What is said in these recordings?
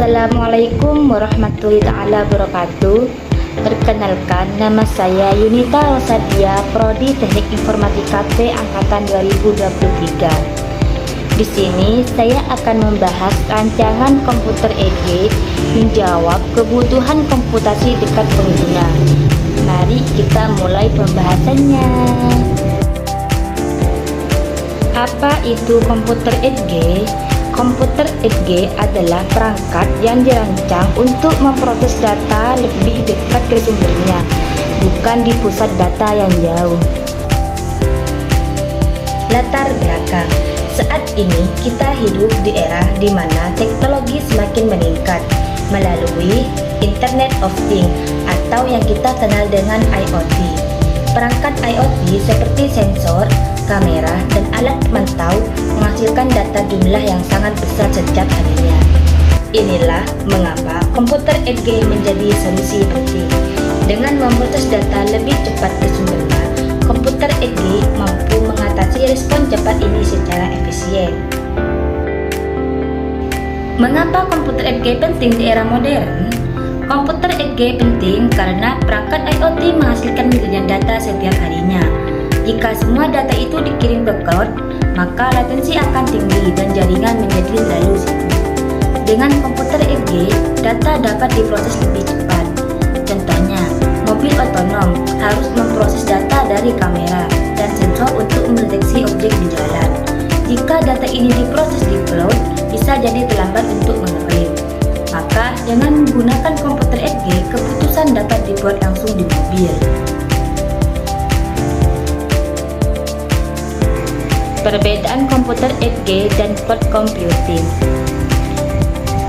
Assalamualaikum warahmatullahi wabarakatuh. Perkenalkan, nama saya Yunita Rosadia, Prodi Teknik Informatika T Angkatan 2023. Di sini saya akan membahas rancangan komputer EG menjawab kebutuhan komputasi dekat pengguna. Mari kita mulai pembahasannya. Apa itu komputer EG? Komputer EG adalah perangkat yang dirancang untuk memproses data lebih dekat ke sumbernya, bukan di pusat data yang jauh. Latar belakang. Saat ini kita hidup di era di mana teknologi semakin meningkat melalui Internet of Things atau yang kita kenal dengan IoT. Perangkat IoT seperti sensor, kamera, dan alat pemantau menghasilkan data jumlah yang sangat besar setiap harinya. Inilah mengapa komputer EG menjadi solusi penting. Dengan memproses data lebih cepat ke sumbernya, komputer EG mampu mengatasi respon cepat ini secara efisien. Mengapa komputer EG penting di era modern? Komputer EG penting karena perangkat IoT menghasilkan miliaran data setiap harinya. Jika semua data itu dikirim ke cloud, maka latensi akan tinggi dan jaringan menjadi terlalu sibuk. Dengan komputer EG, data dapat diproses lebih cepat. Contohnya, mobil otonom harus memproses data dari kamera dan sensor untuk mendeteksi objek di jalan. Jika data ini diproses di cloud, bisa jadi terlambat untuk mengerim. Maka, dengan menggunakan komputer EG, keputusan dapat dibuat langsung di mobil. Perbedaan komputer EG dan cloud computing.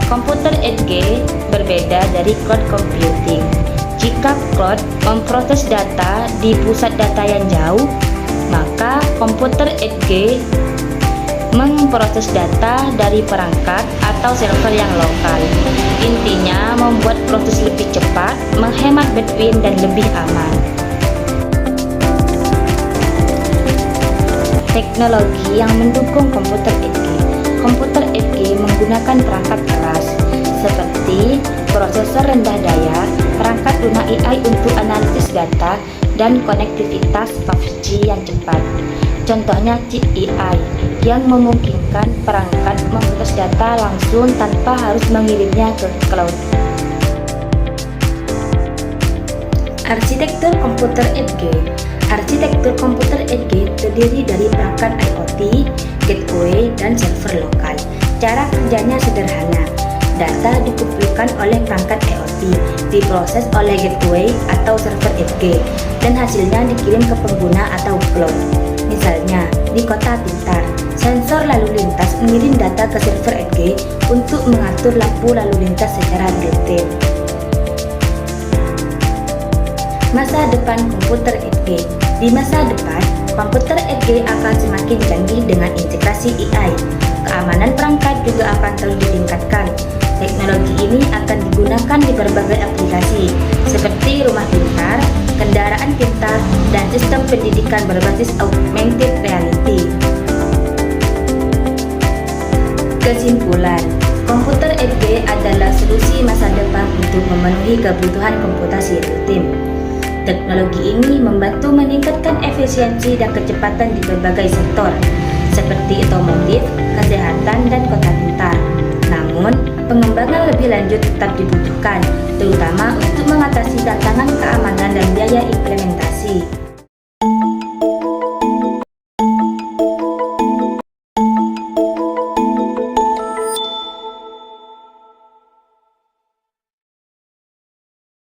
Komputer EG berbeda dari cloud computing. Jika cloud memproses data di pusat data yang jauh, maka komputer EG memproses data dari perangkat atau server yang lokal. Intinya membuat proses lebih cepat, menghemat bandwidth dan lebih aman. Teknologi yang mendukung komputer EG. Komputer EG menggunakan perangkat keras seperti prosesor rendah daya, perangkat lunak AI untuk analisis data, dan konektivitas 5G yang cepat. Contohnya chip AI yang memungkinkan perangkat memproses data langsung tanpa harus mengirimnya ke cloud. Arsitektur komputer EG. Arsitektur komputer EG terdiri dari perangkat IoT, gateway, dan server lokal. Cara kerjanya sederhana. Data dikumpulkan oleh perangkat IoT, diproses oleh gateway atau server EG, dan hasilnya dikirim ke pengguna atau cloud. Misalnya, di kota pintar, sensor lalu lintas mengirim data ke server EG untuk mengatur lampu lalu lintas secara real-time. Masa depan komputer EG. Di masa depan, komputer EG akan semakin canggih dengan integrasi AI. Keamanan perangkat juga akan terus ditingkatkan. Teknologi ini akan digunakan di berbagai aplikasi seperti rumah pintar, kendaraan pintar, dan sistem pendidikan berbasis augmented reality. Kesimpulan, komputer EG adalah solusi masa depan untuk memenuhi kebutuhan komputasi real-time. Teknologi ini membantu meningkatkan efisiensi dan kecepatan di berbagai sektor, seperti otomotif, kesehatan, dan kota pintar. Namun, pengembangan lebih lanjut tetap dibutuhkan, terutama untuk mengatasi tantangan keamanan dan biaya implementasi.